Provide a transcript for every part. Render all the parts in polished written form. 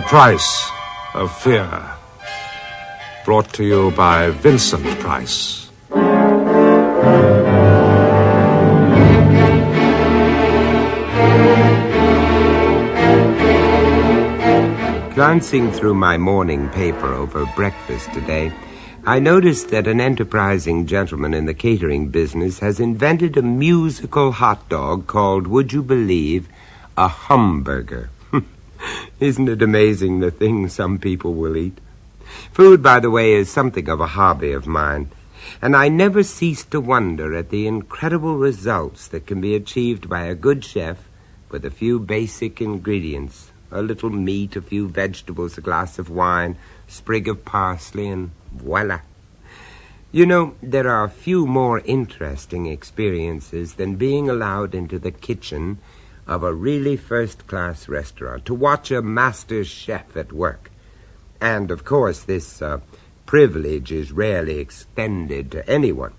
Price of Fear. Brought to you by Vincent Price. Glancing through my morning paper over breakfast today, I noticed that an enterprising gentleman in the catering business has invented a musical hot dog called, would you believe, a humburger. Isn't it amazing the things some people will eat? Food, by the way, is something of a hobby of mine, and I never cease to wonder at the incredible results that can be achieved by a good chef with a few basic ingredients. A little meat, a few vegetables, a glass of wine, a sprig of parsley, and voila. You know, there are few more interesting experiences than being allowed into the kitchen of a really first-class restaurant, to watch a master chef at work. And, of course, this privilege is rarely extended to anyone,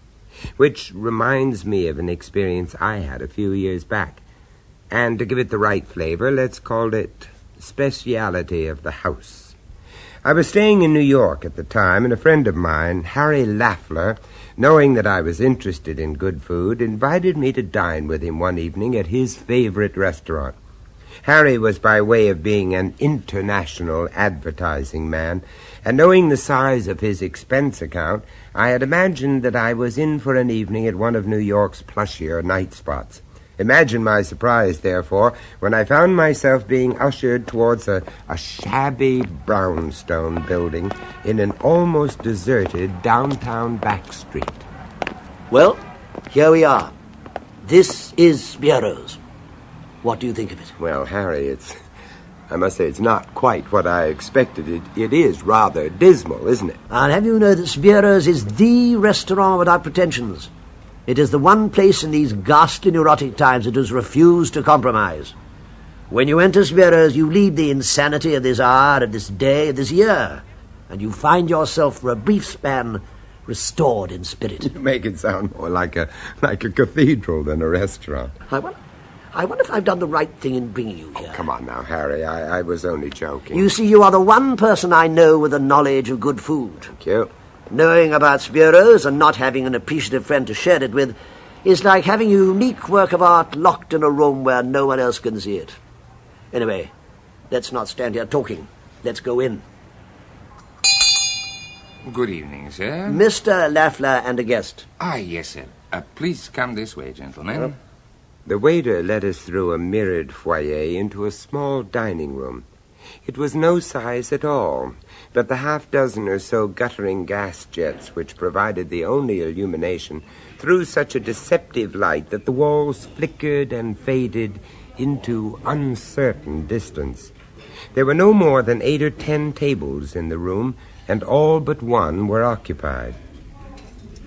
which reminds me of an experience I had a few years back. And to give it the right flavor, let's call it Speciality of the house. I was staying in New York at the time, and a friend of mine, Harry Laffler, knowing that I was interested in good food, invited me to dine with him one evening at his favorite restaurant. Harry was by way of being an international advertising man, and knowing the size of his expense account, I had imagined that I was in for an evening at one of New York's plushier night spots. Imagine my surprise, therefore, when I found myself being ushered towards a shabby brownstone building in an almost deserted downtown back street. Well, here we are. This is Spiero's. What do you think of it? Well, Harry, I must say it's not quite what I expected. It is rather dismal, isn't it? I'll have you know that Spiero's is the restaurant without pretensions. It is the one place in these ghastly neurotic times that has refused to compromise. When you enter Spiero's, you leave the insanity of this hour, of this day, of this year, and you find yourself for a brief span restored in spirit. You make it sound more like a cathedral than a restaurant. I wonder if I've done the right thing in bringing you here. Oh, come on now, Harry. I was only joking. You see, you are the one person I know with a knowledge of good food. Thank you. Knowing about Spiero's and not having an appreciative friend to share it with is like having a unique work of art locked in a room where no one else can see it. Anyway, let's not stand here talking. Let's go in. Good evening, sir. Mr. Laffler and a guest. Ah, yes, sir. Please come this way, gentlemen. The waiter led us through a mirrored foyer into a small dining room. It was no size at all, but the half-dozen or so guttering gas jets which provided the only illumination threw such a deceptive light that the walls flickered and faded into uncertain distance. There were no more than 8 or 10 tables in the room, and all but one were occupied.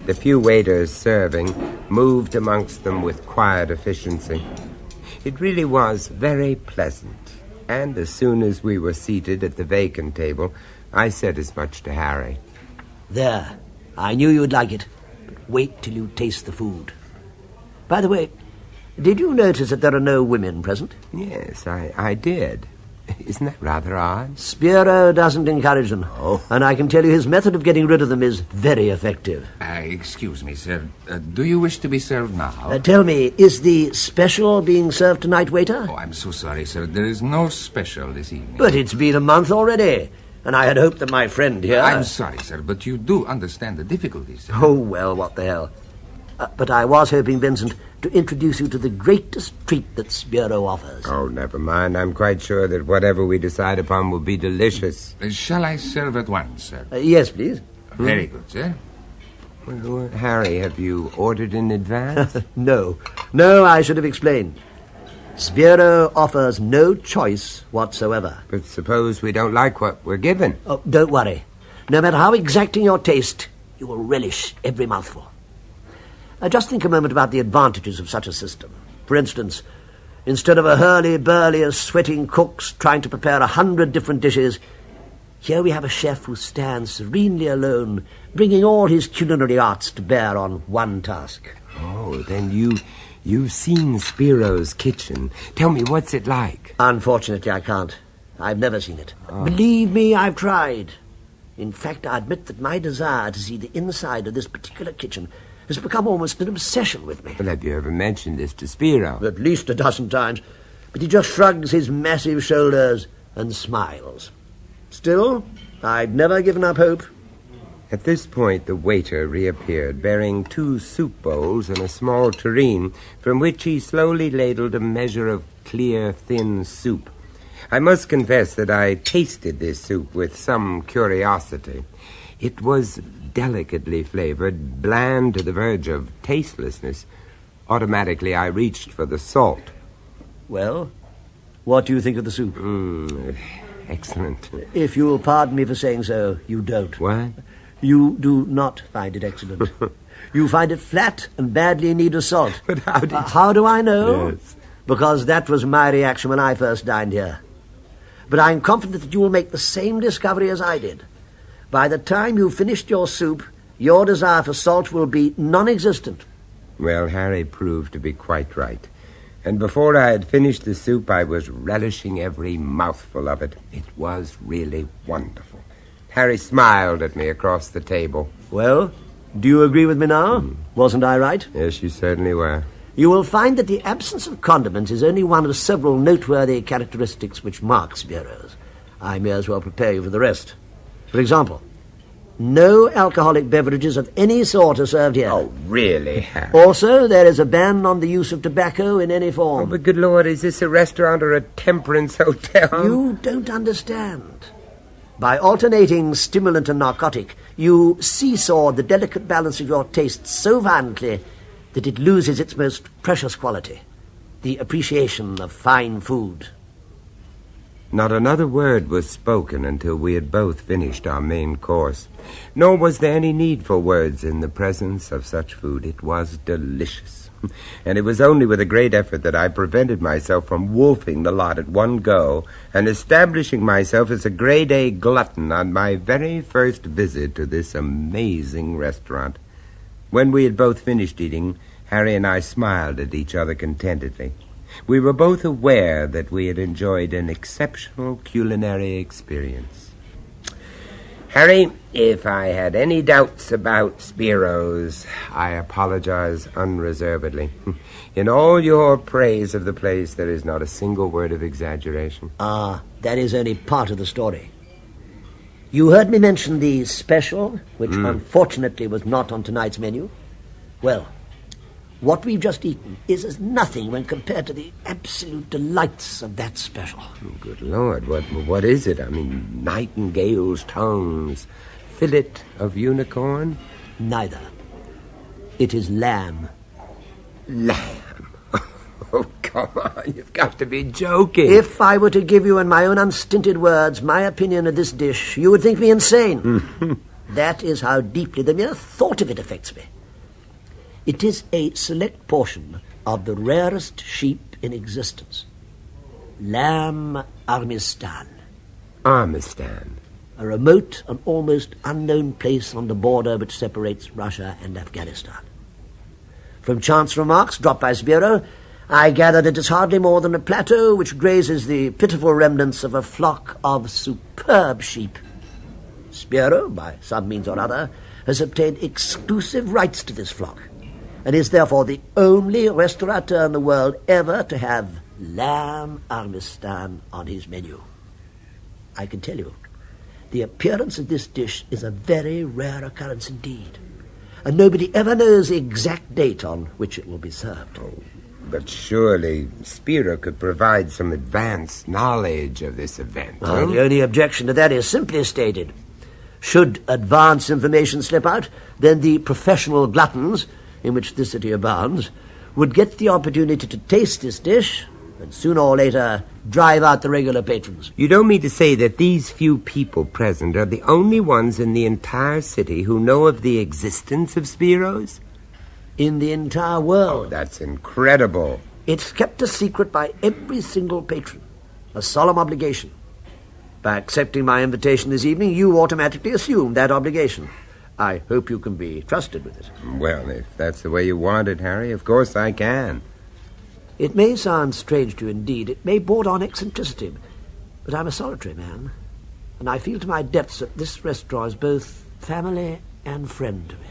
The few waiters serving moved amongst them with quiet efficiency. It really was very pleasant. And as soon as we were seated at the vacant table, I said as much to Harry. There. I knew you'd like it. But wait till you taste the food. By the way, did you notice that there are no women present? Yes, I did. Isn't that rather odd? Spiero doesn't encourage them. Oh. And I can tell you his method of getting rid of them is very effective. Excuse me, sir. Do you wish to be served now? Tell me, is the special being served tonight, waiter? Oh, I'm so sorry, sir. There is no special this evening. But it's been a month already, and I had hoped that my friend here... I'm sorry, sir, but you do understand the difficulties, sir. Oh, well, what the hell. But I was hoping, Vincent, to introduce you to the greatest treat that Spiero offers. Oh, never mind. I'm quite sure that whatever we decide upon will be delicious. Shall I serve at once, sir? Yes, please. Very good, sir. Well, Harry, have you ordered in advance? No, I should have explained. Spiero offers no choice whatsoever. But suppose we don't like what we're given? Oh, don't worry. No matter how exacting your taste, you will relish every mouthful. Just think a moment about the advantages of such a system. For instance, instead of a hurly-burly of sweating cooks trying to prepare 100 different dishes, here we have a chef who stands serenely alone, bringing all his culinary arts to bear on one task. Oh, then you've seen Spiro's kitchen. Tell me, what's it like? Unfortunately, I can't. I've never seen it. Believe me, I've tried. In fact, I admit that my desire to see the inside of this particular kitchen has become almost an obsession with me. Well, have you ever mentioned this to Spiro? At least a dozen times. But he just shrugs his massive shoulders and smiles. Still, I've never given up hope. At this point, the waiter reappeared, bearing 2 soup bowls and a small tureen, from which he slowly ladled a measure of clear, thin soup. I must confess that I tasted this soup with some curiosity. It was delicately flavored, bland to the verge of tastelessness. Automatically, I reached for the salt. Well, what do you think of the soup? Excellent. If you'll pardon me for saying so, you don't. What? You do not find it excellent. You find it flat and badly in need of salt. But how did How do I know? Yes. Because that was my reaction when I first dined here. But I'm confident that you will make the same discovery as I did. By the time you've finished your soup, your desire for salt will be non-existent. Well, Harry proved to be quite right. And before I had finished the soup, I was relishing every mouthful of it. It was really wonderful. Harry smiled at me across the table. Well, do you agree with me now? Wasn't I right? Yes, you certainly were. You will find that the absence of condiments is only one of several noteworthy characteristics which mark Spiro's. I may as well prepare you for the rest. For example, no alcoholic beverages of any sort are served here. Oh, really, Harry? Also, there is a ban on the use of tobacco in any form. Oh, but good Lord, is this a restaurant or a temperance hotel? You don't understand. By alternating stimulant and narcotic, you seesaw the delicate balance of your tastes so violently that it loses its most precious quality, the appreciation of fine food. Not another word was spoken until we had both finished our main course. Nor was there any need for words in the presence of such food. It was delicious. And it was only with a great effort that I prevented myself from wolfing the lot at one go and establishing myself as a grade-A glutton on my very first visit to this amazing restaurant. When we had both finished eating, Harry and I smiled at each other contentedly. We were both aware that we had enjoyed an exceptional culinary experience. Harry, if I had any doubts about Spiro's, I apologize unreservedly. In all your praise of the place, there is not a single word of exaggeration. That is only part of the story. You heard me mention the special, which unfortunately was not on tonight's menu. Well, what we've just eaten is as nothing when compared to the absolute delights of that special. Oh, good Lord, what is it? I mean, nightingale's tongues, fillet of unicorn? Neither. It is lamb. Lamb? Oh, come on, you've got to be joking. If I were to give you in my own unstinted words my opinion of this dish, you would think me insane. That is how deeply the mere thought of it affects me. It is a select portion of the rarest sheep in existence. Lamb Armistan. Armistan. A remote and almost unknown place on the border which separates Russia and Afghanistan. From chance remarks dropped by Spiro, I gathered it is hardly more than a plateau which grazes the pitiful remnants of a flock of superb sheep. Spiro, by some means or other, has obtained exclusive rights to this flock, and is therefore the only restaurateur in the world ever to have lamb Armistan on his menu. I can tell you, the appearance of this dish is a very rare occurrence indeed, and nobody ever knows the exact date on which it will be served. Oh, but surely Spiro could provide some advance knowledge of this event. The only objection to that is simply stated. Should advance information slip out, then the professional gluttons, in which this city abounds, would get the opportunity to taste this dish and sooner or later drive out the regular patrons. You don't mean to say that these few people present are the only ones in the entire city who know of the existence of Spiro's? In the entire world. Oh, that's incredible. It's kept a secret by every single patron, a solemn obligation. By accepting my invitation this evening, you automatically assume that obligation. I hope you can be trusted with it. Well, if that's the way you want it, Harry, of course I can. It may sound strange to you indeed. It may border on eccentricity. But I'm a solitary man, and I feel to my depths that this restaurant is both family and friend to me.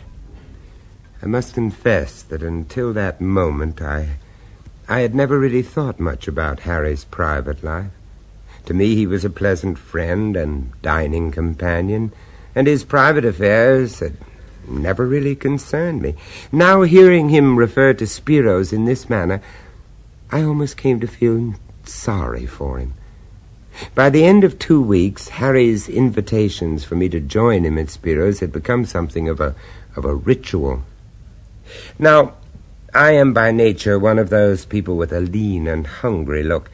I must confess that until that moment I had never really thought much about Harry's private life. To me he was a pleasant friend and dining companion, and his private affairs had never really concerned me. Now, hearing him refer to Spiro's in this manner, I almost came to feel sorry for him. By the end of 2 weeks, Harry's invitations for me to join him at Spiro's had become something of a ritual. Now, I am by nature one of those people with a lean and hungry look,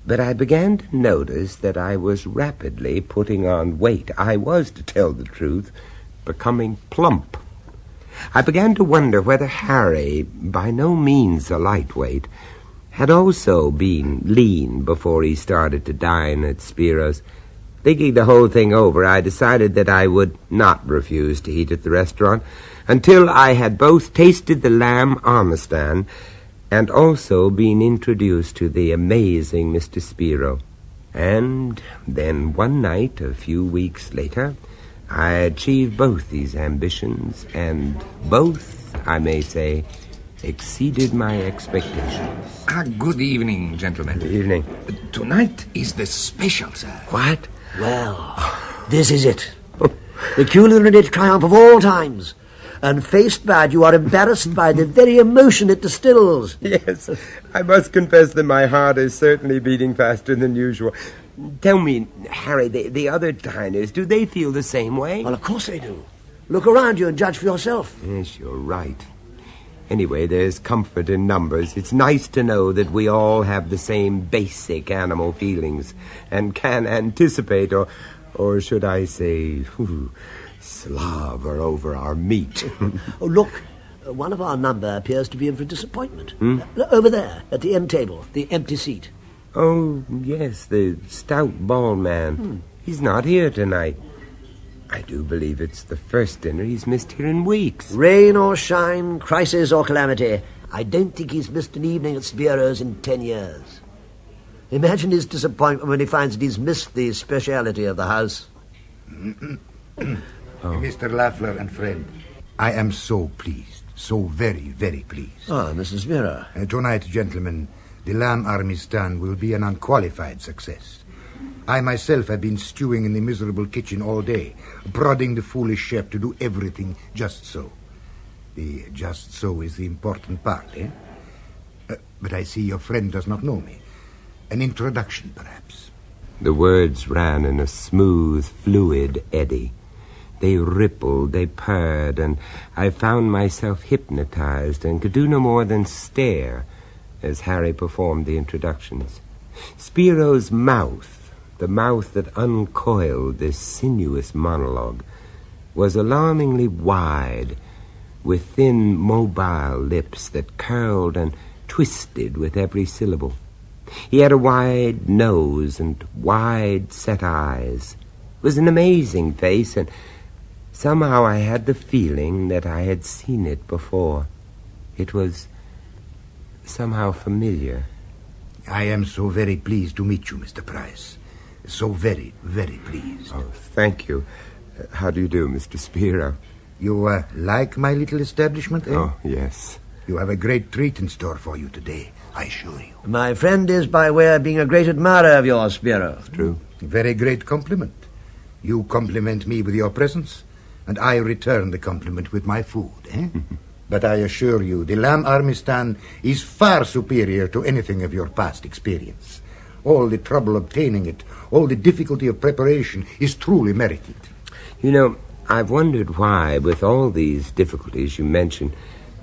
but I began to notice that I was rapidly putting on weight. I was, to tell the truth, becoming plump. I began to wonder whether Harry, by no means a lightweight, had also been lean before he started to dine at Spiro's. Thinking the whole thing over, I decided that I would not refuse to eat at the restaurant until I had both tasted the lamb armistan and also been introduced to the amazing Mr. Spiro. And then one night, a few weeks later, I achieved both these ambitions, and both, I may say, exceeded my expectations. Good evening, gentlemen. Good evening. Tonight is the special, sir. What? Well, this is it. The culinary triumph of all times. And faced bad, you are embarrassed by the very emotion it distills. Yes, I must confess that my heart is certainly beating faster than usual. Tell me, Harry, the other diners, do they feel the same way? Well, of course they do. Look around you and judge for yourself. Yes, you're right. Anyway, there's comfort in numbers. It's nice to know that we all have the same basic animal feelings and can anticipate, or should I say, slobber over our meat. Oh, look, one of our number appears to be in for disappointment. Over there, at the end table, the empty seat. Oh, yes, the stout, bald man. He's not here tonight. I do believe it's the first dinner he's missed here in weeks. Rain or shine, crisis or calamity, I don't think he's missed an evening at Spiro's in 10 years. Imagine his disappointment when he finds that he's missed the speciality of the house. Mr. Lafleur and friend, I am so pleased, so very, very pleased. Ah, Mrs. Spiro. Tonight, gentlemen, the lamb armistan will be an unqualified success. I myself have been stewing in the miserable kitchen all day, prodding the foolish chef to do everything just so. The just so is the important part, eh? But I see your friend does not know me. An introduction, perhaps. The words ran in a smooth, fluid eddy. They rippled, they purred, and I found myself hypnotized and could do no more than stare as Harry performed the introductions. Spiro's mouth, the mouth that uncoiled this sinuous monologue, was alarmingly wide, with thin, mobile lips that curled and twisted with every syllable. He had a wide nose and wide-set eyes. It was an amazing face, and somehow I had the feeling that I had seen it before. It was somehow familiar. I am so very pleased to meet you, Mr. Price. So very, very pleased. Oh, thank you. How do you do, Mr. Spiro? You like my little establishment, eh? Oh, yes. You have a great treat in store for you today, I assure you. My friend is by way of being a great admirer of yours, Spiro. True. Very great compliment. You compliment me with your presence, and I return the compliment with my food, eh? But I assure you, the lamb armistan is far superior to anything of your past experience. All the trouble obtaining it, all the difficulty of preparation is truly merited. You know, I've wondered why, with all these difficulties you mention,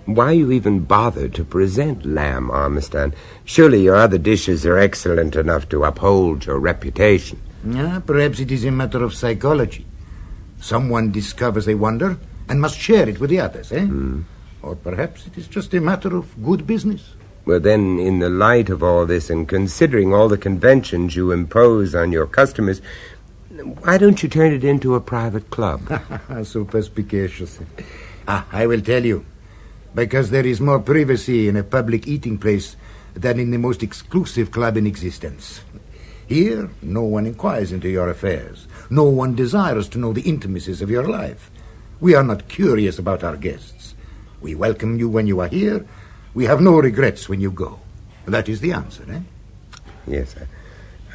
why you even bothered to present lamb armistan. Surely your other dishes are excellent enough to uphold your reputation. Yeah, perhaps it is a matter of psychology. Someone discovers a wonder and must share it with the others, eh? Or perhaps it is just a matter of good business. Well, then, in the light of all this, and considering all the conventions you impose on your customers, why don't you turn it into a private club? So perspicacious. I will tell you. Because there is more privacy in a public eating place than in the most exclusive club in existence. Here, no one inquires into your affairs. No one desires to know the intimacies of your life. We are not curious about our guests. We welcome you when you are here. We have no regrets when you go. That is the answer, eh? Yes,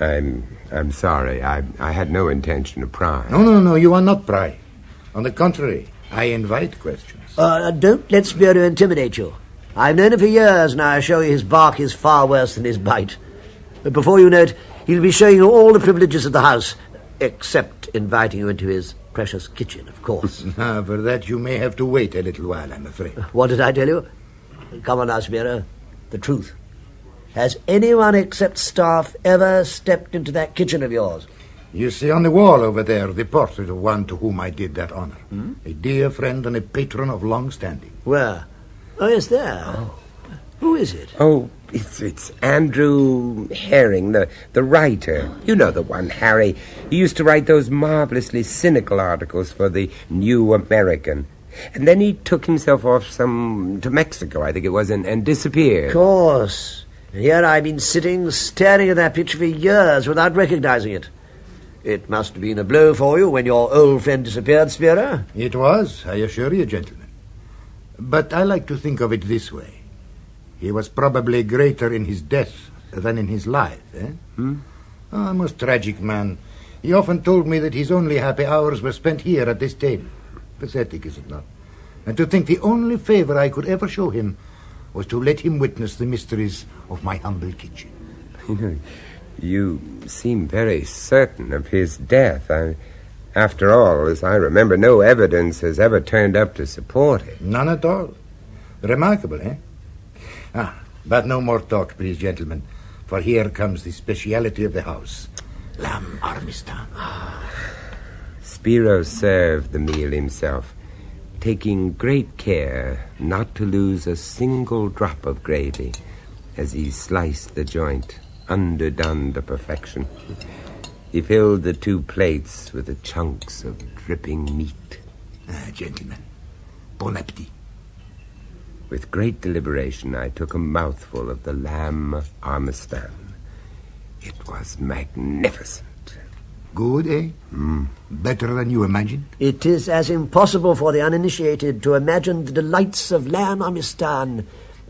I'm sorry. I had no intention to pry. No, you are not pry. On the contrary, I invite questions. Don't let Spiro intimidate you. I've known him for years, and I assure you his bark is far worse than his bite. But before you know it, he'll be showing you all the privileges of the house, except inviting you into his precious kitchen, of course. For that you may have to wait a little while, I'm afraid. What did I tell you? Come on now, Spiro. The truth. Has anyone except staff ever stepped into that kitchen of yours? You see on the wall over there the portrait of one to whom I did that honor. A dear friend and a patron of long standing. Where? Oh, yes, there. Oh. Who is it? Oh, it's Andrew Herring, the writer. You know the one, Harry. He used to write those marvelously cynical articles for the New American. And then he took himself off to Mexico, I think it was, and disappeared. Of course. And here I've been sitting, staring at that picture for years without recognizing it. It must have been a blow for you when your old friend disappeared, Spiro. It was, I assure you, gentlemen. But I like to think of it this way. He was probably greater in his death than in his life, eh? Oh, a most tragic man. He often told me that his only happy hours were spent here at this table. Pathetic, is it not? And to think the only favor I could ever show him was to let him witness the mysteries of my humble kitchen. You seem very certain of his death. After all, as I remember, no evidence has ever turned up to support it. None at all. Remarkable, eh? But no more talk, please, gentlemen, for here comes the speciality of the house, lamb armistan. Spiro served the meal himself, taking great care not to lose a single drop of gravy as he sliced the joint, underdone to perfection. He filled the 2 plates with the chunks of dripping meat. Gentlemen, bon appetit. With great deliberation, I took a mouthful of the lamb armistan. It was magnificent. Good, eh? Better than you imagined? It is as impossible for the uninitiated to imagine the delights of lamb armistan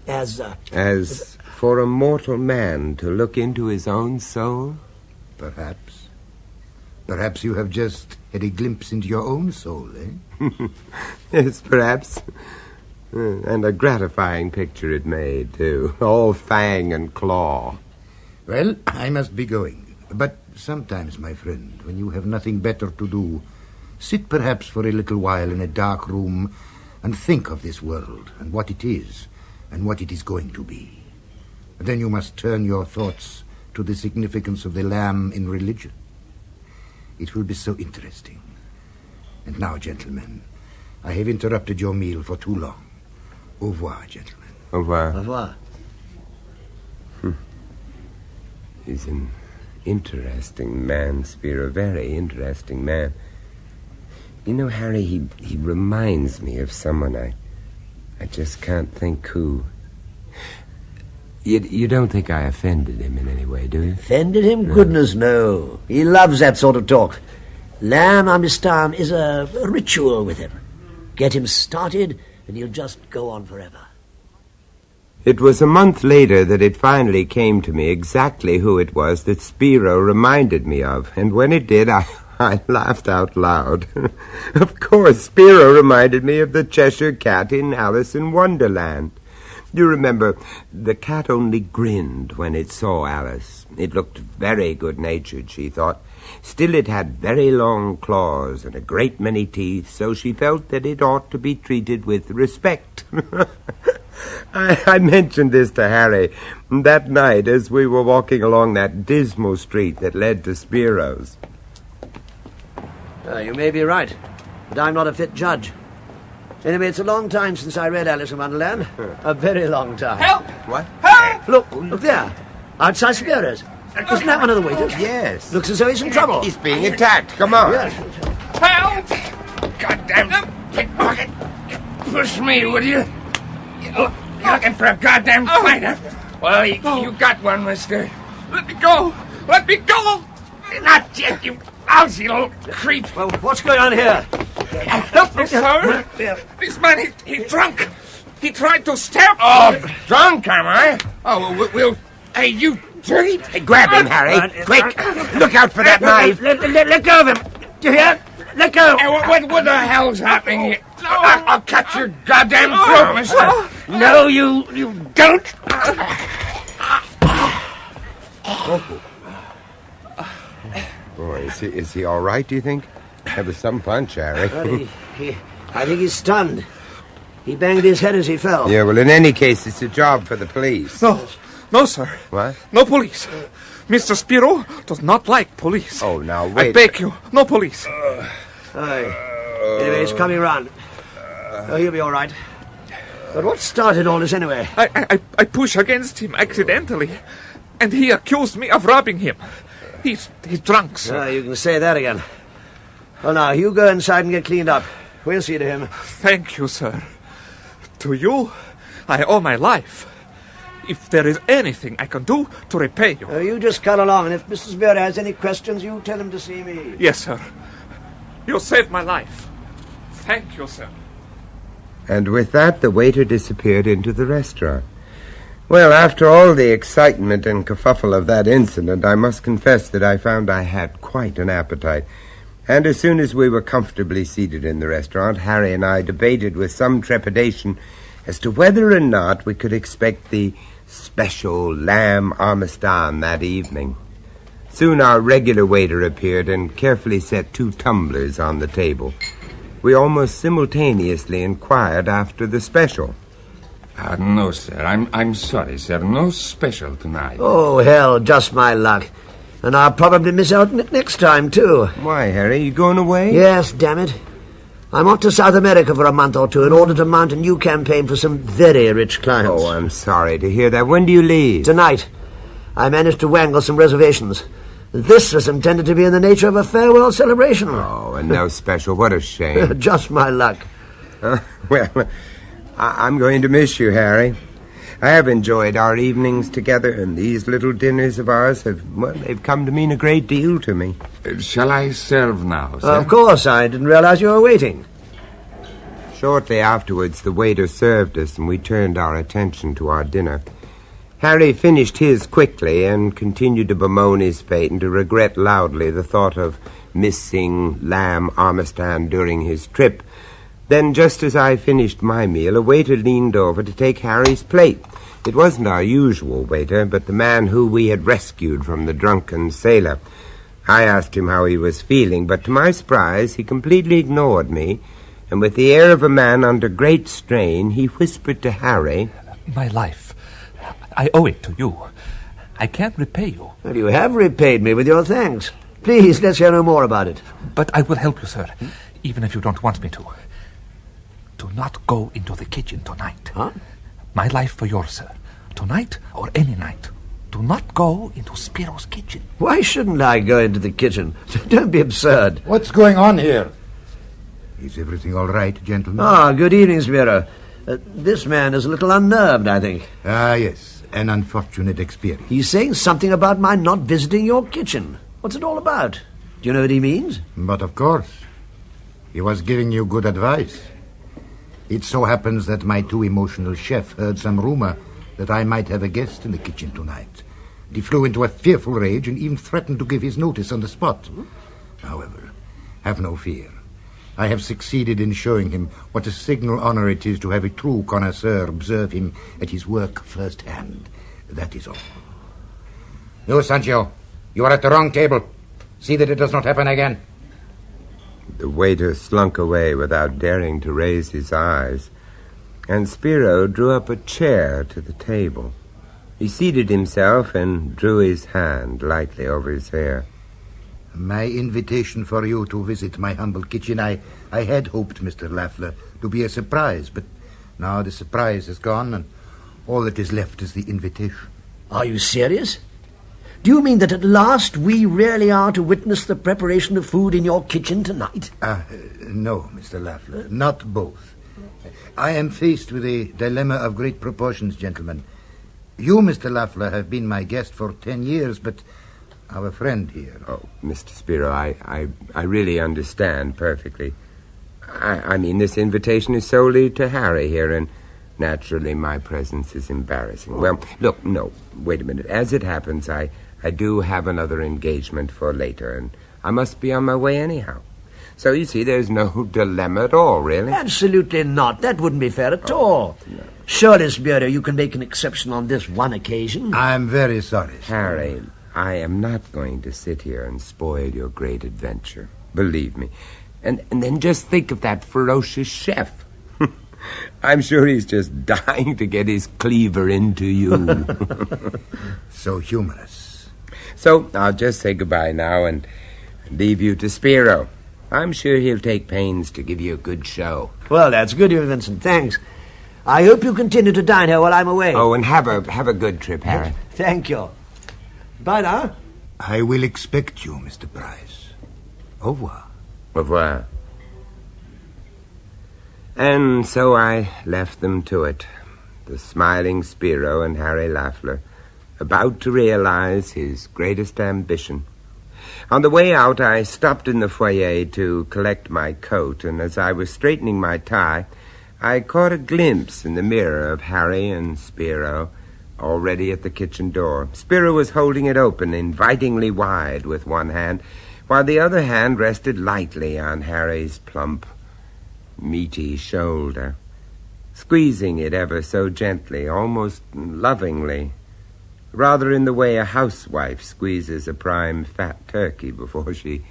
as for a mortal man to look into his own soul? Perhaps. Perhaps you have just had a glimpse into your own soul, eh? Yes, perhaps. And a gratifying picture it made, too. All fang and claw. Well, I must be going. But sometimes, my friend, when you have nothing better to do, sit perhaps for a little while in a dark room and think of this world and what it is and what it is going to be. Then you must turn your thoughts to the significance of the lamb in religion. It will be so interesting. And now, gentlemen, I have interrupted your meal for too long. Au revoir, gentlemen. Au revoir. Au revoir. He's an interesting man, Spiro, a very interesting man. You know, Harry, he reminds me of someone. I just can't think who. You don't think I offended him in any way, do you? Offended him? No. Goodness, no. He loves that sort of talk. Lamb armistan is a ritual with him. Get him started, and he'll just go on forever. It was a month later that it finally came to me exactly who it was that Spiro reminded me of, and when it did, I laughed out loud. Of course, Spiro reminded me of the Cheshire Cat in Alice in Wonderland. You remember, the cat only grinned when it saw Alice. It looked very good-natured, she thought. Still, it had very long claws and a great many teeth, so she felt that it ought to be treated with respect. I mentioned this to Harry that night as we were walking along that dismal street that led to Spiro's. You may be right, but I'm not a fit judge. Anyway, it's a long time since I read Alice in Wonderland. A very long time. Help! What? Help! Look there. Outside Spiro's. Isn't that one of the waiters? Yes. Looks as though he's in trouble. He's being attacked. Come on. Yes. Help! Goddamn pickpocket! Push me, would you? You're looking for a goddamn fight, huh? Well, you got one, mister. Let me go. Let me go! Not yet, you lousy little creep! Well, what's going on here? Help me, sir! This man, he's drunk! He tried to stab me! Oh, drunk, am I? Oh, well, we'll... Hey, you dirty... Hey, grab him, Harry. Quick! Look out for that knife! Let go of him. Do you hear? Let go. Hey, what the hell's happening here? I'll cut your goddamn throat, mister! No, you don't. Boy, is he all right, do you think? That was some punch, Harry. Well, I think he's stunned. He banged his head as he fell. Yeah, well, in any case, it's a job for the police. No, sir. What? No police. Mr. Spiro does not like police. Oh, now, wait. I beg you, no police. Anyway, he's coming round. Oh, he'll be all right. But what started all this anyway? I pushed against him accidentally, and he accused me of robbing him. He's drunk, sir. Ah, you can say that again. Well, now, you go inside and get cleaned up. We'll see to him. Thank you, sir. To you, I owe my life. If there is anything I can do to repay you... You just cut along, and if Mrs. Vera has any questions, you tell him to see me. Yes, sir. You saved my life. Thank you, sir. And with that, the waiter disappeared into the restaurant. Well, after all the excitement and kerfuffle of that incident, I must confess that I found I had quite an appetite. And as soon as we were comfortably seated in the restaurant, Harry and I debated with some trepidation as to whether or not we could expect the special lamb armistan that evening. Soon our regular waiter appeared and carefully set 2 tumblers on the table. We almost simultaneously inquired after the special. No, sir. I'm sorry, sir. No special tonight. Oh, hell, just my luck. And I'll probably miss out on it next time, too. Why, Harry, you going away? Yes, damn it. I'm off to South America for a month or 2 in order to mount a new campaign for some very rich clients. Oh, I'm sorry to hear that. When do you leave? Tonight. I managed to wangle some reservations. This was intended to be in the nature of a farewell celebration. Oh, and no special. What a shame. Just my luck. Well, I'm going to miss you, Harry. I have enjoyed our evenings together, and these little dinners of ours they've come to mean a great deal to me. Shall I serve now, sir? Of course, I didn't realize you were waiting. Shortly afterwards, the waiter served us, and we turned our attention to our dinner. Harry finished his quickly and continued to bemoan his fate and to regret loudly the thought of missing lamb armistan during his trip. Then, just as I finished my meal, a waiter leaned over to take Harry's plate. It wasn't our usual waiter, but the man who we had rescued from the drunken sailor. I asked him how he was feeling, but to my surprise, he completely ignored me, and with the air of a man under great strain, he whispered to Harry, My life. I owe it to you. I can't repay you. Well, you have repaid me with your thanks. Please, let's hear no more about it. But I will help you, sir, even if you don't want me to. Do not go into the kitchen tonight. Huh? My life for yours, sir. Tonight or any night. Do not go into Spiro's kitchen. Why shouldn't I go into the kitchen? Don't be absurd. What's going on here? Is everything all right, gentlemen? Ah, good evening, Spiro. This man is a little unnerved, I think. Ah, yes. An unfortunate experience. He's saying something about my not visiting your kitchen. What's it all about? Do you know what he means? But of course. He was giving you good advice. It so happens that my too emotional chef heard some rumor that I might have a guest in the kitchen tonight. He flew into a fearful rage and even threatened to give his notice on the spot. However, have no fear. I have succeeded in showing him what a signal honor it is to have a true connoisseur observe him at his work firsthand. That is all. No, Sancho, you are at the wrong table. See that it does not happen again. The waiter slunk away without daring to raise his eyes, and Spiro drew up a chair to the table. He seated himself and drew his hand lightly over his hair. My invitation for you to visit my humble kitchen, I had hoped, Mr. Lafleur, to be a surprise, but now the surprise is gone, and all that is left is the invitation. Are you serious? Do you mean that at last we really are to witness the preparation of food in your kitchen tonight? No, Mr. Lafleur, not both. I am faced with a dilemma of great proportions, gentlemen. You, Mr. Lafleur, have been my guest for 10 years, but our friend here. Oh, Mr. Spiro, I really understand perfectly. I mean, this invitation is solely to Harry here, and naturally my presence is embarrassing. Well, look, no, wait a minute. As it happens, I do have another engagement for later, and I must be on my way anyhow. So, you see, there's no dilemma at all, really. Absolutely not. That wouldn't be fair at all. No. Surely, Spiro, you can make an exception on this one occasion. I'm very sorry, sir. Harry, I am not going to sit here and spoil your great adventure. Believe me. And then just think of that ferocious chef. I'm sure he's just dying to get his cleaver into you. So humorous. So, I'll just say goodbye now and leave you to Spiro. I'm sure he'll take pains to give you a good show. Well, that's good of you, Vincent. Thanks. I hope you continue to dine here while I'm away. Oh, and have a good trip, Harry. Thank you. Bye now. I will expect you, Mr. Price. Au revoir. Au revoir. And so I left them to it, the smiling Spiro and Harry Lafler, about to realize his greatest ambition. On the way out, I stopped in the foyer to collect my coat, and as I was straightening my tie, I caught a glimpse in the mirror of Harry and Spiro, already at the kitchen door. Spiro was holding it open, invitingly wide with one hand, while the other hand rested lightly on Harry's plump, meaty shoulder, squeezing it ever so gently, almost lovingly, rather in the way a housewife squeezes a prime fat turkey before she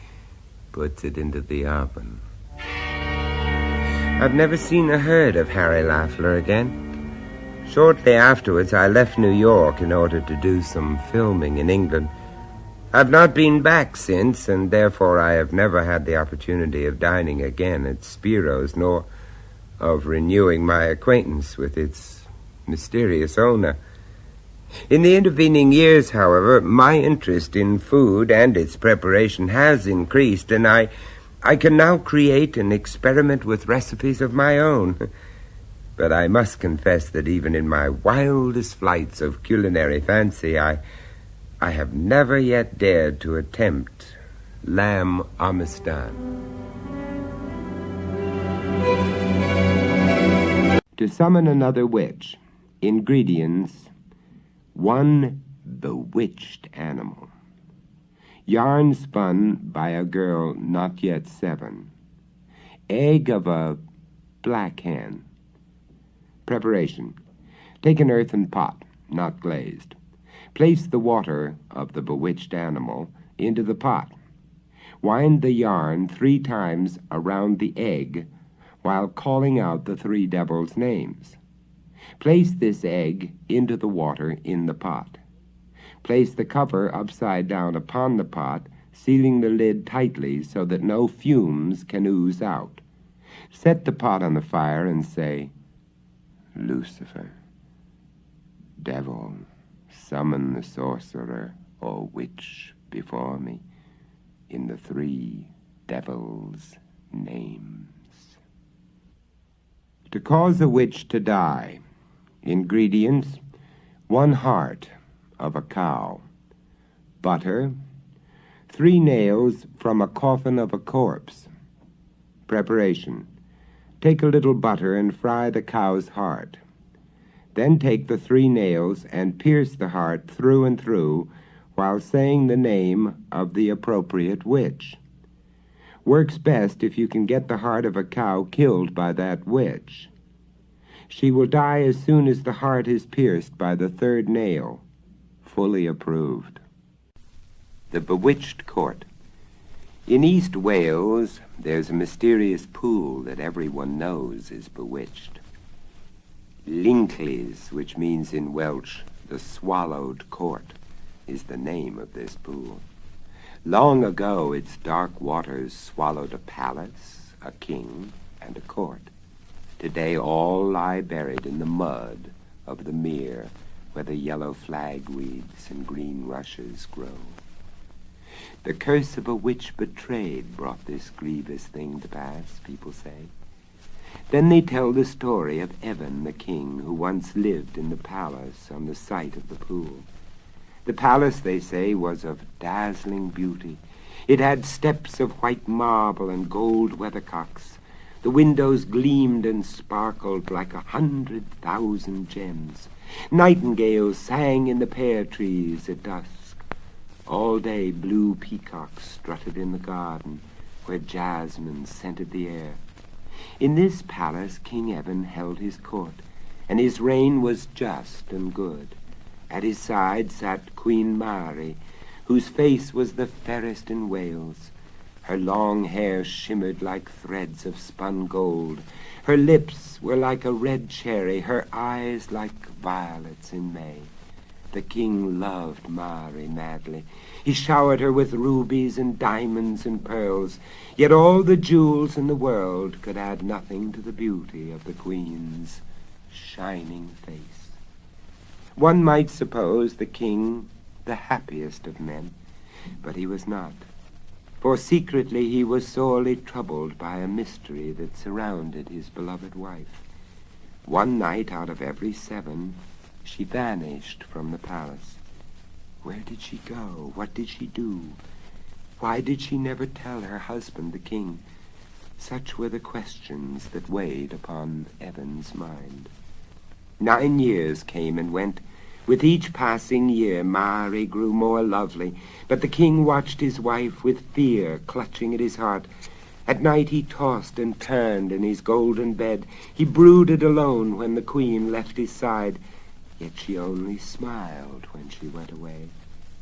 puts it into the oven. I've never seen or heard of Harry Lafler again. Shortly afterwards, I left New York in order to do some filming in England. I've not been back since, and therefore I have never had the opportunity of dining again at Spiro's, nor of renewing my acquaintance with its mysterious owner. In the intervening years, however, my interest in food and its preparation has increased, and I can now create and experiment with recipes of my own. But I must confess that even in my wildest flights of culinary fancy, I have never yet dared to attempt lamb amistad. To summon another witch. Ingredients: 1 bewitched animal. Yarn spun by a girl not yet 7. Egg of a black hen. Preparation: take an earthen pot, not glazed. Place the water of the bewitched animal into the pot. Wind the yarn 3 times around the egg while calling out the 3 devils' names. Place this egg into the water in the pot. Place the cover upside down upon the pot, sealing the lid tightly so that no fumes can ooze out. Set the pot on the fire and say, "Lucifer, devil, summon the sorcerer or witch before me in the 3 devils' names." To cause a witch to die. Ingredients: 1 heart of a cow, butter, 3 nails from a coffin of a corpse. Preparation: take a little butter and fry the cow's heart. Then take the 3 nails and pierce the heart through and through while saying the name of the appropriate witch. Works best if you can get the heart of a cow killed by that witch. She will die as soon as the heart is pierced by the 3rd nail. Fully approved. The Bewitched Court. In East Wales, there's a mysterious pool that everyone knows is bewitched. Linklys, which means in Welsh, the swallowed court, is the name of this pool. Long ago, its dark waters swallowed a palace, a king, and a court. Today, all lie buried in the mud of the mere where the yellow flagweeds and green rushes grow. The curse of a witch betrayed brought this grievous thing to pass, people say. Then they tell the story of Evan the king, who once lived in the palace on the site of the pool. The palace, they say, was of dazzling beauty. It had steps of white marble and gold weathercocks. The windows gleamed and sparkled like 100,000 gems. Nightingales sang in the pear trees at dusk. All day blue peacocks strutted in the garden, where jasmine scented the air. In this palace King Evan held his court, and his reign was just and good. At his side sat Queen Mary, whose face was the fairest in Wales. Her long hair shimmered like threads of spun gold. Her lips were like a red cherry, her eyes like violets in May. The king loved Mary madly. He showered her with rubies and diamonds and pearls, yet all the jewels in the world could add nothing to the beauty of the queen's shining face. One might suppose the king the happiest of men, but he was not. For secretly he was sorely troubled by a mystery that surrounded his beloved wife. One night out of every 7, she vanished from the palace. Where did she go? What did she do? Why did she never tell her husband, the king? Such were the questions that weighed upon Evan's mind. 9 years came and went. With each passing year, Mary grew more lovely, but the king watched his wife with fear clutching at his heart. At night he tossed and turned in his golden bed. He brooded alone when the queen left his side, yet she only smiled when she went away.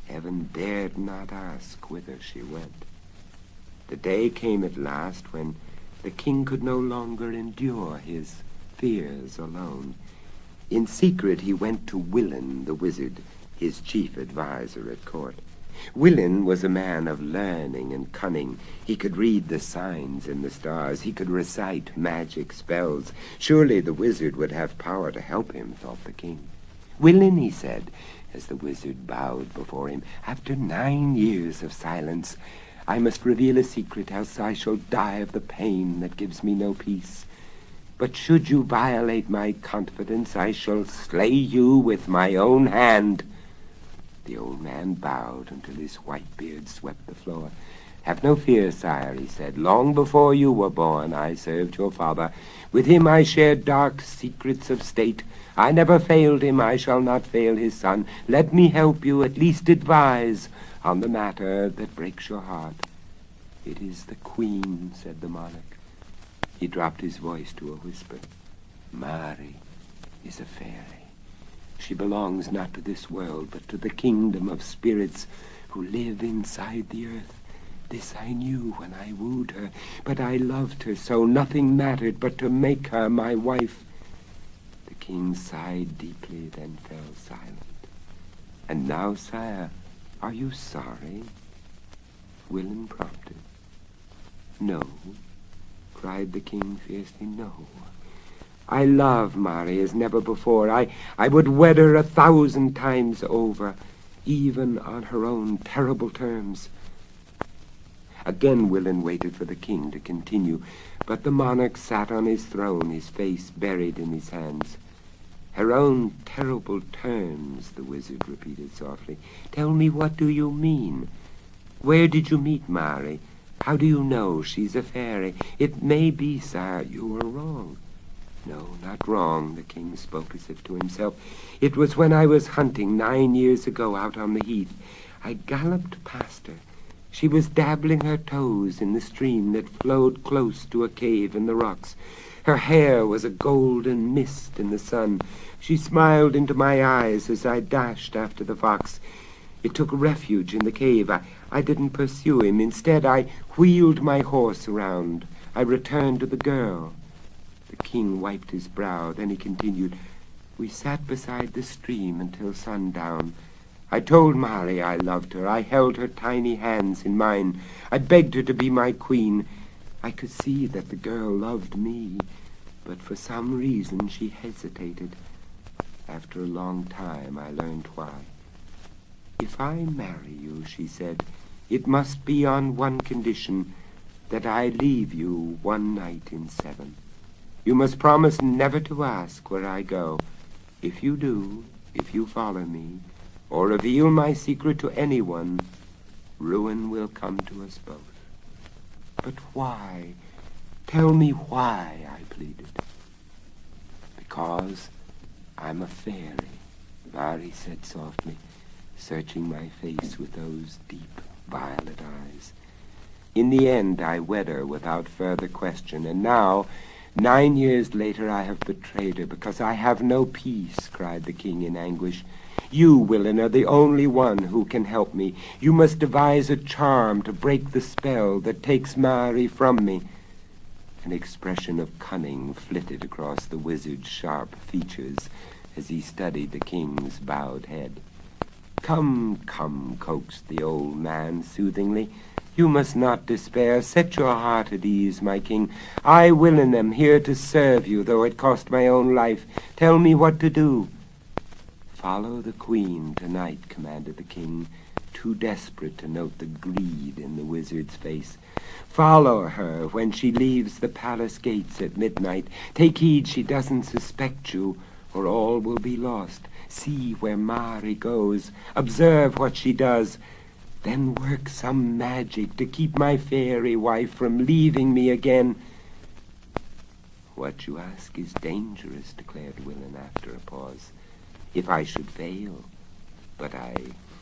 Evan dared not ask whither she went. The day came at last when the king could no longer endure his fears alone. In secret he went to Willin the wizard, his chief adviser at court. Willin was a man of learning and cunning. He could read the signs in the stars. He could recite magic spells. Surely the wizard would have power to help him, thought the king. Willin, he said, as the wizard bowed before him, after 9 years of silence, I must reveal a secret, else I shall die of the pain that gives me no peace. But should you violate my confidence, I shall slay you with my own hand. The old man bowed until his white beard swept the floor. Have no fear, sire, he said. Long before you were born, I served your father. With him I shared dark secrets of state. I never failed him, I shall not fail his son. Let me help you, at least advise, on the matter that breaks your heart. It is the queen, said the monarch. He dropped his voice to a whisper. Mary is a fairy. She belongs not to this world, but to the kingdom of spirits who live inside the earth. This I knew when I wooed her, but I loved her so nothing mattered but to make her my wife. The king sighed deeply, then fell silent. And now, sire, are you sorry? Willin prompted. No, cried the king fiercely, no. I love Mary as never before. I would wed her 1,000 times over, even on her own terrible terms. Again Willin waited for the king to continue, but the monarch sat on his throne, his face buried in his hands. Her own terrible terms, the wizard repeated softly. Tell me, what do you mean? Where did you meet Mary? How do you know she's a fairy? It may be, sire, you are wrong. No, not wrong, the king spoke as if to himself. It was when I was hunting 9 years ago out on the heath. I galloped past her. She was dabbling her toes in the stream that flowed close to a cave in the rocks. Her hair was a golden mist in the sun. She smiled into my eyes as I dashed after the fox. It took refuge in the cave. I didn't pursue him. Instead, I wheeled my horse around. I returned to the girl. The king wiped his brow. Then he continued, we sat beside the stream until sundown. I told Mary I loved her. I held her tiny hands in mine. I begged her to be my queen. I could see that the girl loved me, but for some reason she hesitated. After a long time, I learned why. If I marry you, she said, it must be on one condition, that I leave you 1 night in 7. You must promise never to ask where I go. If you do, if you follow me, or reveal my secret to anyone, ruin will come to us both. But why? Tell me why, I pleaded. Because I'm a fairy, Mari said softly, searching my face with those deep violet eyes. In the end, I wed her without further question, and now, 9 years later, I have betrayed her because I have no peace, cried the king in anguish. You, Willin, are the only one who can help me. You must devise a charm to break the spell that takes Mari from me. An expression of cunning flitted across the wizard's sharp features as he studied the king's bowed head. Come, come, coaxed the old man soothingly. You must not despair. Set your heart at ease, my king. I, Willin, am here to serve you, though it cost my own life. Tell me what to do. Follow the queen tonight, commanded the king, too desperate to note the greed in the wizard's face. Follow her when she leaves the palace gates at midnight. Take heed she doesn't suspect you, or all will be lost. See where Mari goes. Observe what she does. Then work some magic to keep my fairy wife from leaving me again. What you ask is dangerous, declared Willin after a pause. If I should fail, but I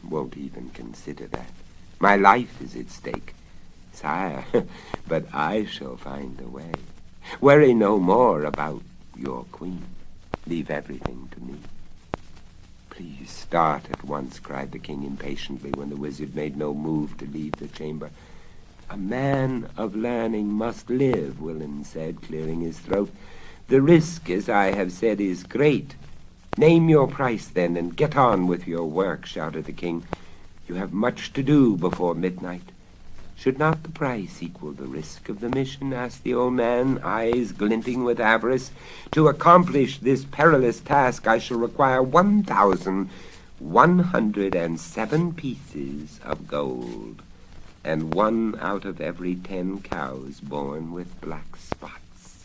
won't even consider that. My life is at stake. Sire, but I shall find a way. Worry no more about your queen. Leave everything to me. Please start at once, cried the king impatiently when the wizard made no move to leave the chamber. A man of learning must live, Willin said, clearing his throat. The risk, as I have said, is great. Name your price, then, and get on with your work, shouted the king. You have much to do before midnight. Should not the price equal the risk of the mission? Asked the old man, eyes glinting with avarice. To accomplish this perilous task, I shall require 1,107 pieces of gold, and 1 out of every 10 cows born with black spots.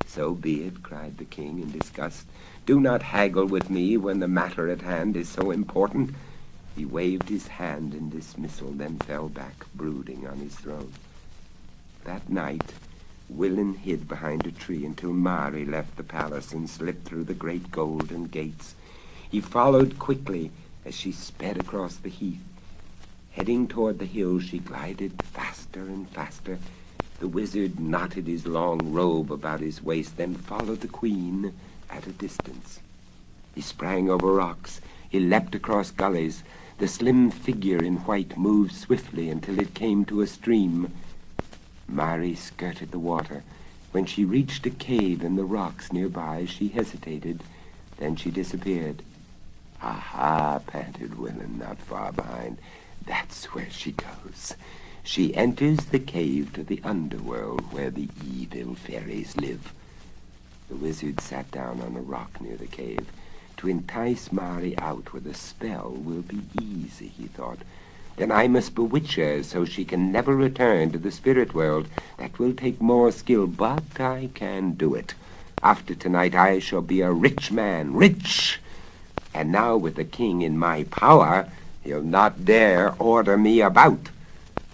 So be it, cried the king in disgust. Do not haggle with me when the matter at hand is so important. He waved his hand in dismissal, then fell back, brooding on his throne. That night, Willin hid behind a tree until Mari left the palace and slipped through the great golden gates. He followed quickly as she sped across the heath. Heading toward the hill, she glided faster and faster. The wizard knotted his long robe about his waist, then followed the queen at a distance. He sprang over rocks. He leapt across gullies. The slim figure in white moved swiftly until it came to a stream. Mari skirted the water. When she reached a cave in the rocks nearby, she hesitated. Then she disappeared. Aha, panted Willin, not far behind. That's where she goes. She enters the cave to the underworld where the evil fairies live. The wizard sat down on a rock near the cave. To entice Mari out with a spell will be easy, he thought. Then I must bewitch her so she can never return to the spirit world. That will take more skill, but I can do it. After tonight I shall be a rich man, rich! And now with the king in my power, he'll not dare order me about.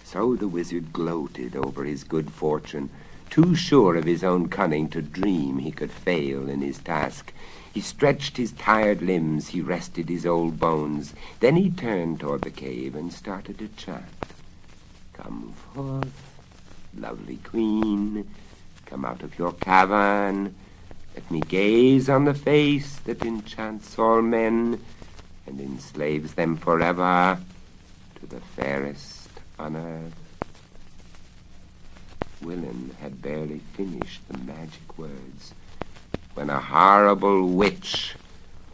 So the wizard gloated over his good fortune, too sure of his own cunning to dream he could fail in his task. He stretched his tired limbs, he rested his old bones. Then he turned toward the cave and started a chant. Come forth, lovely queen, come out of your cavern. Let me gaze on the face that enchants all men and enslaves them forever to the fairest on earth. Willin had barely finished the magic words when a horrible witch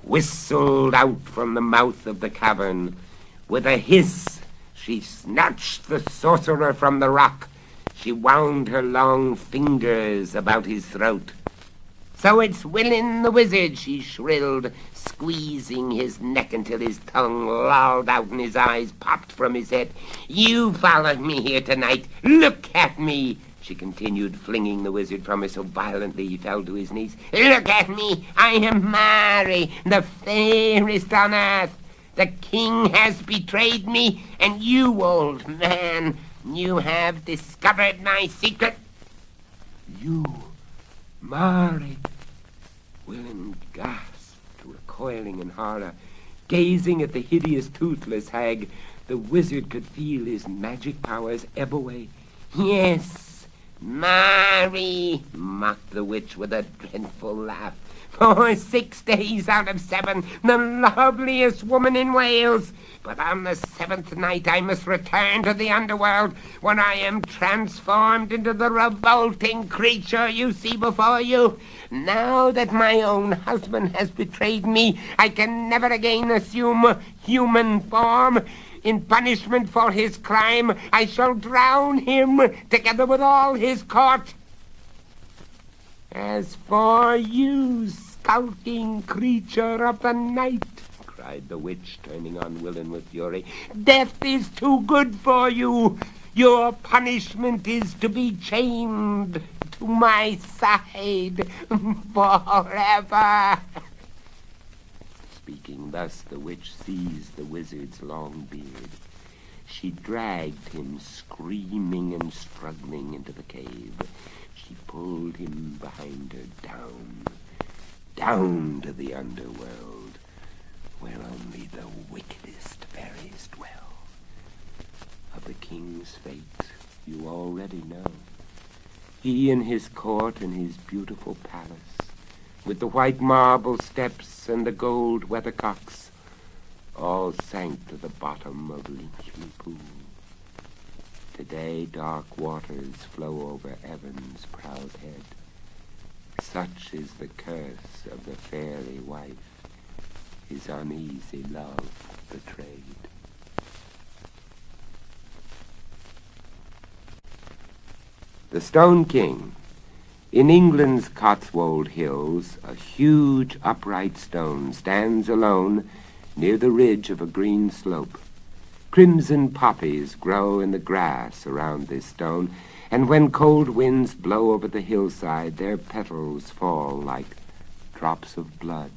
whistled out from the mouth of the cavern. With a hiss, she snatched the sorcerer from the rock. She wound her long fingers about his throat. So it's Willin the wizard, she shrilled, squeezing his neck until his tongue lolled out and his eyes popped from his head. You followed me here tonight. Look at me. She continued, flinging the wizard from her so violently he fell to his knees. Look at me! I am Mari, the fairest on earth, The king has betrayed me, and you, old man, you have discovered my secret. You, Mary. Willem gasped, recoiling in horror. Gazing at the hideous, toothless hag, the wizard could feel his magic powers ebb away. Yes, Mary, mocked the witch with a dreadful laugh. For 6 days out of 7, the loveliest woman in Wales. But on the 7th night I must return to the underworld, when I am transformed into the revolting creature you see before you. Now that my own husband has betrayed me, I can never again assume human form. In punishment for his crime, I shall drown him, together with all his court. As for you, skulking creature of the night, cried the witch, turning on Willem with fury, death is too good for you. Your punishment is to be chained to my side forever. Speaking thus, the witch seized the wizard's long beard. She dragged him, screaming and struggling, into the cave. She pulled him behind her down to the underworld, where only the wickedest fairies dwell. Of the king's fate you already know. He and his court and his beautiful palace, with the white marble steps and the gold weathercocks, all sank to the bottom of Lynchley Pool. Today dark waters flow over Evan's proud head. Such is the curse of the fairy wife, his uneasy love betrayed. The Stone King. In England's Cotswold Hills, a huge upright stone stands alone near the ridge of a green slope. Crimson poppies grow in the grass around this stone, and when cold winds blow over the hillside, their petals fall like drops of blood.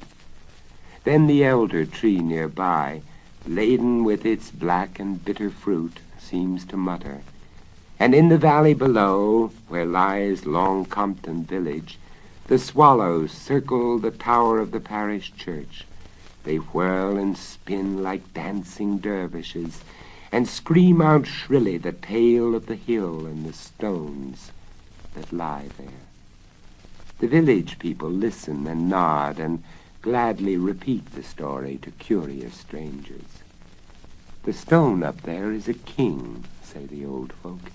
Then the elder tree nearby, laden with its black and bitter fruit, seems to mutter. And in the valley below, where lies Long Compton village, the swallows circle the tower of the parish church. They whirl and spin like dancing dervishes, and scream out shrilly the tale of the hill and the stones that lie there. The village people listen and nod and gladly repeat the story to curious strangers. The stone up there is a king, say the old folk,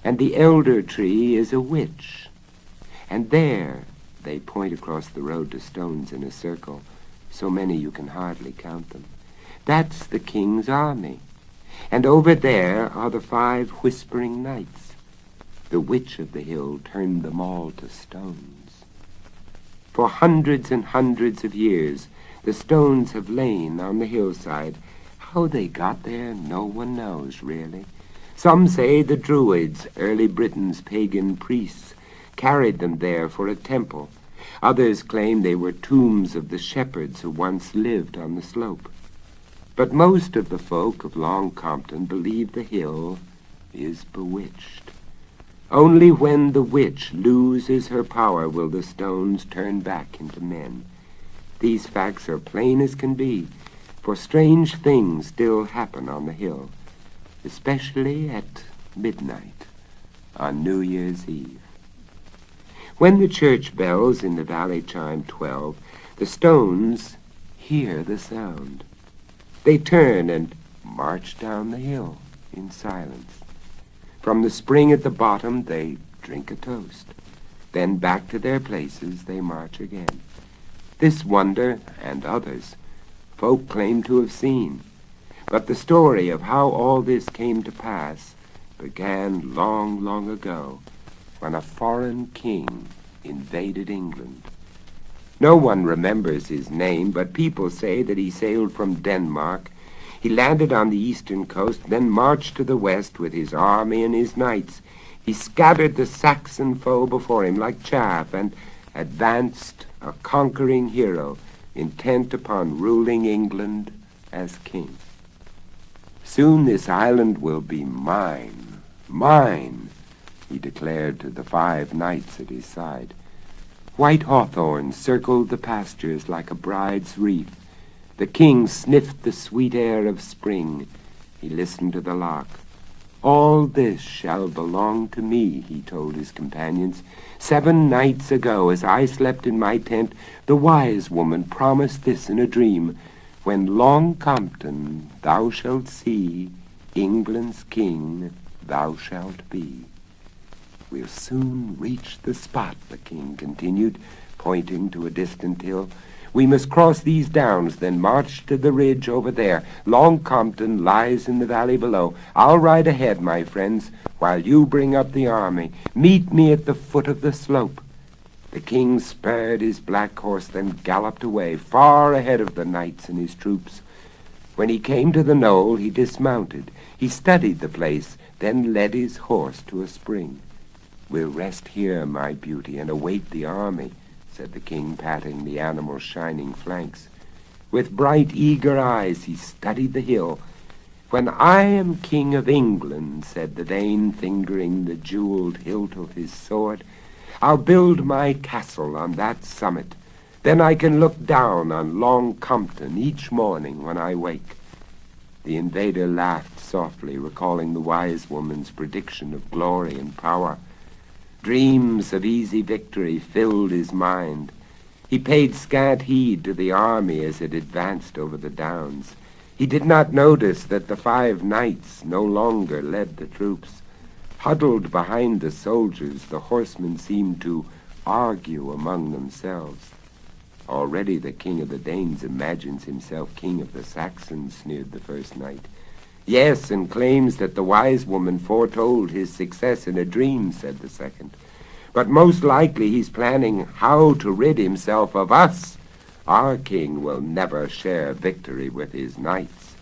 and the elder tree is a witch. And there, they point across the road to stones in a circle, so many you can hardly count them. That's the king's army. And over there are the 5 whispering knights. The witch of the hill turned them all to stones. For hundreds and hundreds of years, the stones have lain on the hillside. How they got there, no one knows, really. Some say the Druids, early Britain's pagan priests, carried them there for a temple. Others claim they were tombs of the shepherds who once lived on the slope. But most of the folk of Long Compton believe the hill is bewitched. Only when the witch loses her power will the stones turn back into men. These facts are plain as can be, for strange things still happen on the hill, especially at midnight on New Year's Eve. When the church bells in the valley chime 12, the stones hear the sound. They turn and march down the hill in silence. From the spring at the bottom, they drink a toast. Then back to their places they march again. This wonder, and others, folk claim to have seen. But the story of how all this came to pass began long, long ago, when a foreign king invaded England. No one remembers his name, but people say that he sailed from Denmark. He landed on the eastern coast, then marched to the west with his army and his knights. He scattered the Saxon foe before him like chaff, and advanced a conquering hero, intent upon ruling England as king. Soon this island will be mine, mine, he declared to the 5 knights at his side. White hawthorns circled the pastures like a bride's wreath. The king sniffed the sweet air of spring. He listened to the lark. All this shall belong to me, he told his companions. 7 nights ago, as I slept in my tent, the wise woman promised this in a dream. When long Compton thou shalt see, England's king thou shalt be. We'll soon reach the spot, the king continued, pointing to a distant hill. We must cross these downs, then march to the ridge over there. Long Compton lies in the valley below. I'll ride ahead, my friends, while you bring up the army. Meet me at the foot of the slope. The king spurred his black horse, then galloped away, far ahead of the knights and his troops. When he came to the knoll, he dismounted. He studied the place, then led his horse to a spring. We'll rest here, my beauty, and await the army, said the king, patting the animal's shining flanks. With bright, eager eyes, he studied the hill. When I am king of England, said the Dane, fingering the jeweled hilt of his sword, I'll build my castle on that summit. Then I can look down on Long Compton each morning when I wake. The invader laughed softly, recalling the wise woman's prediction of glory and power. Dreams of easy victory filled his mind. He paid scant heed to the army as it advanced over the downs. He did not notice that the 5 knights no longer led the troops. Huddled behind the soldiers, the horsemen seemed to argue among themselves. Already the king of the Danes imagines himself king of the Saxons, sneered the first knight. Yes, and claims that the wise woman foretold his success in a dream, said the second. But most likely he's planning how to rid himself of us. Our king will never share victory with his knights.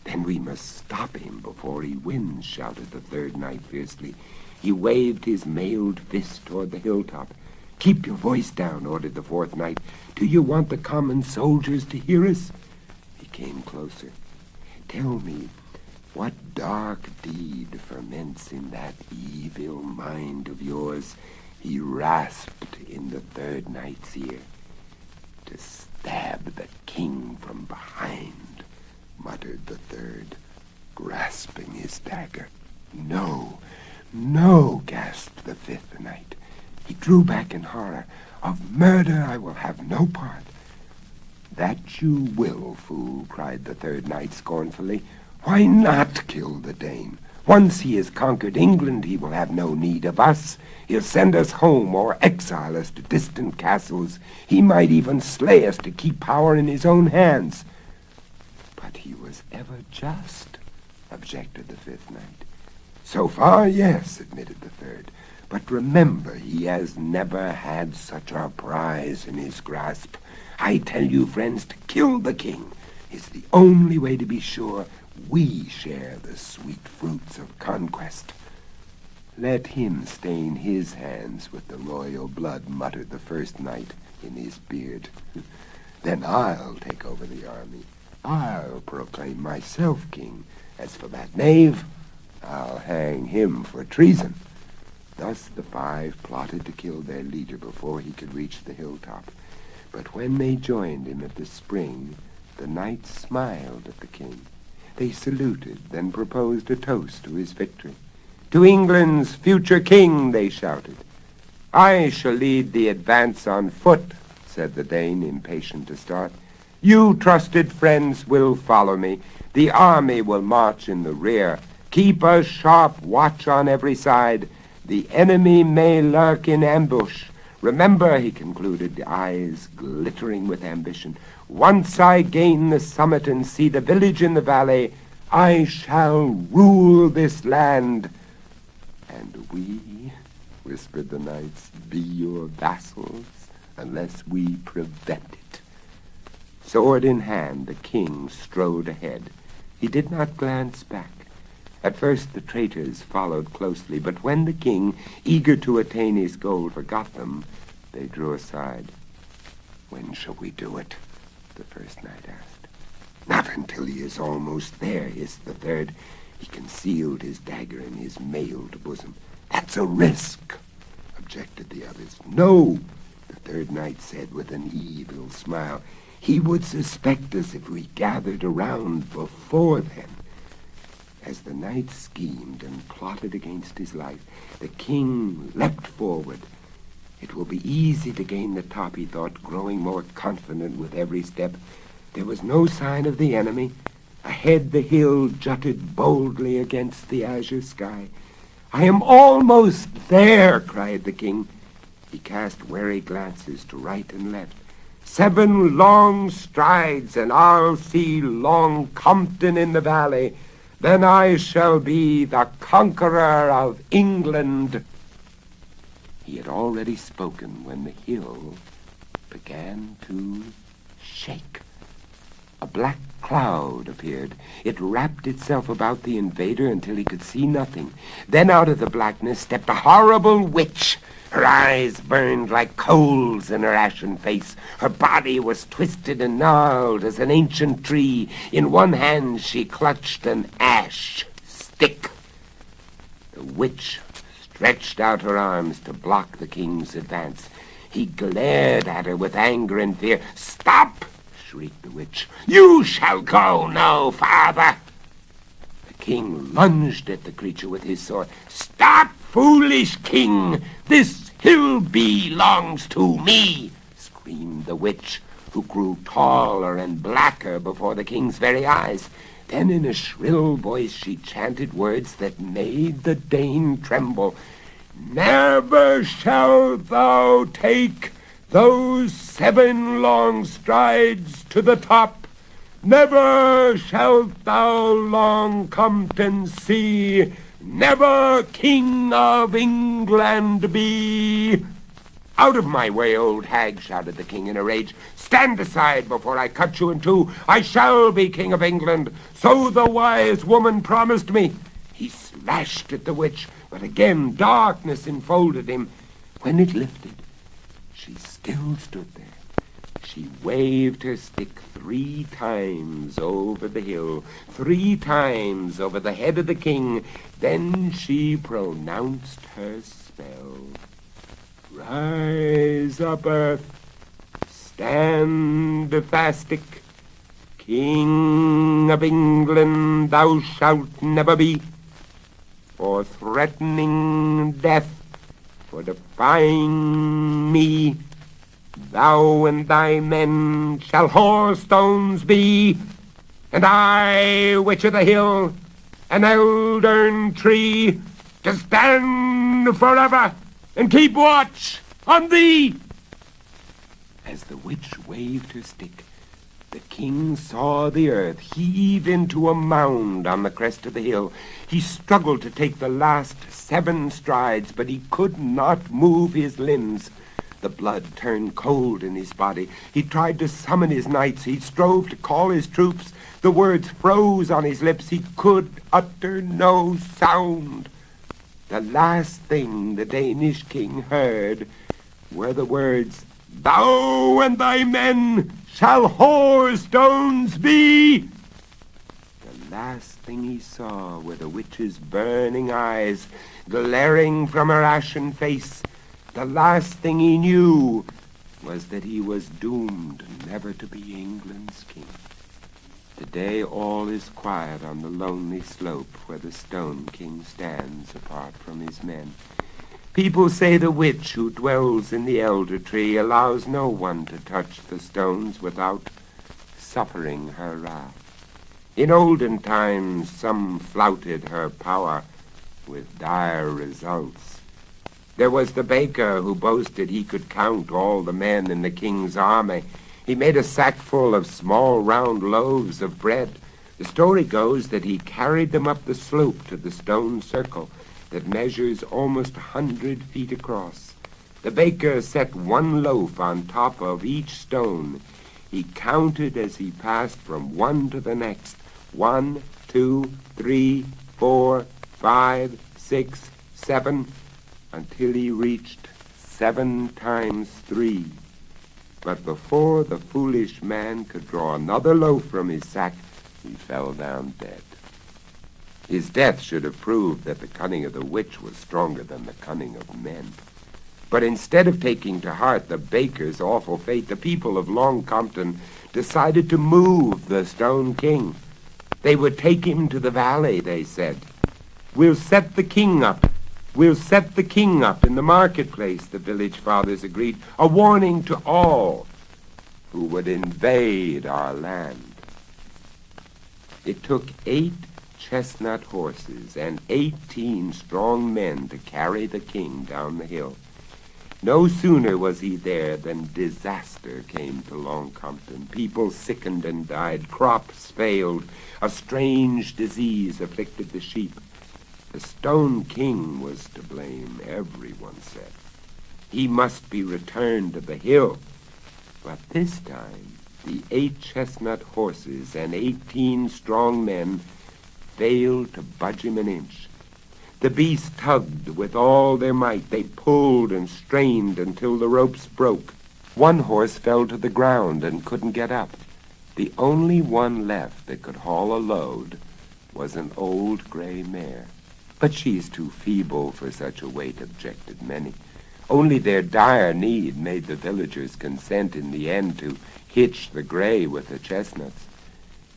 Then we must stop him before he wins, shouted the 3rd knight fiercely. He waved his mailed fist toward the hilltop. Keep your voice down, ordered the 4th knight. Do you want the common soldiers to hear us? He came closer. Tell me, what dark deed ferments in that evil mind of yours? He rasped in the 3rd knight's ear. To stab the king from behind, muttered the 3rd, grasping his dagger. No, no, gasped the 5th knight. He drew back in horror. Of murder I will have no part. That you will, fool, cried the 3rd knight scornfully. Why not kill the Dane? Once he has conquered England, he will have no need of us. He'll send us home or exile us to distant castles. He might even slay us to keep power in his own hands. But he was ever just, objected the 5th knight. So far, yes, admitted the 3rd. But remember, he has never had such a prize in his grasp. I tell you, friends, to kill the king is the only way to be sure we share the sweet fruits of conquest. Let him stain his hands with the royal blood, muttered the 1st knight in his beard. Then I'll take over the army. I'll proclaim myself king. As for that knave, I'll hang him for treason. Thus the 5 plotted to kill their leader before he could reach the hilltop. But when they joined him at the spring, the knights smiled at the king. They saluted, then proposed a toast to his victory. To England's future king, they shouted. I shall lead the advance on foot, said the Dane, impatient to start. You, trusted friends, will follow me. The army will march in the rear. Keep a sharp watch on every side. The enemy may lurk in ambush. Remember, he concluded, eyes glittering with ambition, once I gain the summit and see the village in the valley, I shall rule this land. And we, whispered the knights, be your vassals, unless we prevent it. Sword in hand, the king strode ahead. He did not glance back. At first the traitors followed closely, but when the king, eager to attain his goal, forgot them, they drew aside. When shall we do it? The 1st knight asked. Not until he is almost there, hissed the third. He concealed his dagger in his mailed bosom. That's a risk, objected the others. No, the third knight said with an evil smile. He would suspect us if we gathered around before then. As the knight schemed and plotted against his life, the king leapt forward. It will be easy to gain the top, he thought, growing more confident with every step. There was no sign of the enemy. Ahead the hill jutted boldly against the azure sky. I am almost there, cried the king. He cast wary glances to right and left. 7 long strides, and I'll see Long Compton in the valley. Then I shall be the conqueror of England. He had already spoken when the hill began to shake. A black cloud appeared. It wrapped itself about the invader until he could see nothing. Then out of the blackness stepped a horrible witch. Her eyes burned like coals in her ashen face. Her body was twisted and gnarled as an ancient tree. In one hand she clutched an ash stick. The witch stretched out her arms to block the king's advance. He glared at her with anger and fear. Stop! Shrieked the witch. You shall go no farther. The king lunged at the creature with his sword. Stop, foolish king! This hill belongs to me, screamed the witch, who grew taller and blacker before the king's very eyes. Then in a shrill voice she chanted words that made the Dane tremble. Never shalt thou take those 7 long strides to the top. Never shalt thou Long Compton see. Never king of England be. Out of my way, old hag, shouted the king in a rage. Stand aside before I cut you in two. I shall be king of England. So the wise woman promised me. He slashed at the witch, but again darkness enfolded him. When it lifted, she still stood there. She waved her stick 3 times over the hill, 3 times over the head of the king. Then she pronounced her spell. Rise up, earth, stand fastic. King of England thou shalt never be, for threatening death, for defying me. Thou and thy men shall whorestones be, and I, witch of the hill, an eldern tree, to stand forever and keep watch on thee. As the witch waved her stick, the king saw the earth heave into a mound on the crest of the hill. He struggled to take the last 7 strides, but he could not move his limbs. The blood turned cold in his body. He tried to summon his knights. He strove to call his troops. The words froze on his lips. He could utter no sound. The last thing the Danish king heard were the words, Thou and thy men shall whorestones be. The last thing he saw were the witch's burning eyes glaring from her ashen face. The last thing he knew was that he was doomed never to be England's king. Today all is quiet on the lonely slope where the Stone King stands apart from his men. People say the witch who dwells in the elder tree allows no one to touch the stones without suffering her wrath. In olden times some flouted her power with dire results. There was the baker who boasted he could count all the men in the king's army. He made a sack full of small round loaves of bread. The story goes that he carried them up the slope to the stone circle that measures almost 100 feet across. The baker set 1 loaf on top of each stone. He counted as he passed from one to the next. 1, 2, 3, 4, 5, 6, 7, until he reached 7 times 3. But before the foolish man could draw another loaf from his sack, he fell down dead. His death should have proved that the cunning of the witch was stronger than the cunning of men. But instead of taking to heart the baker's awful fate, the people of Long Compton decided to move the Stone King. They would take him to the valley, they said. We'll set the king up. We'll set the king up in the marketplace, the village fathers agreed, a warning to all who would invade our land. It took 8 chestnut horses and 18 strong men to carry the king down the hill. No sooner was he there than disaster came to Long Compton. People sickened and died. Crops failed. A strange disease afflicted the sheep. The Stone King was to blame, everyone said. He must be returned to the hill. But this time, the 8 chestnut horses and 18 strong men failed to budge him an inch. The beast tugged with all their might. They pulled and strained until the ropes broke. One horse fell to the ground and couldn't get up. The only one left that could haul a load was an old gray mare. But she's too feeble for such a weight, objected many. Only their dire need made the villagers consent in the end to hitch the gray with the chestnuts.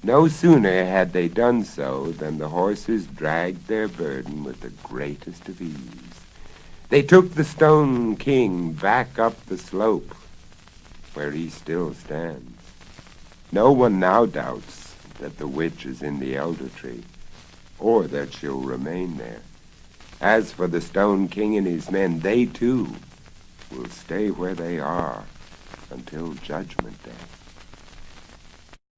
No sooner had they done so than the horses dragged their burden with the greatest of ease. They took the Stone King back up the slope, where he still stands. No one now doubts that the witch is in the elder tree, or that she'll remain there. As for the Stone King and his men, they too will stay where they are until Judgment Day.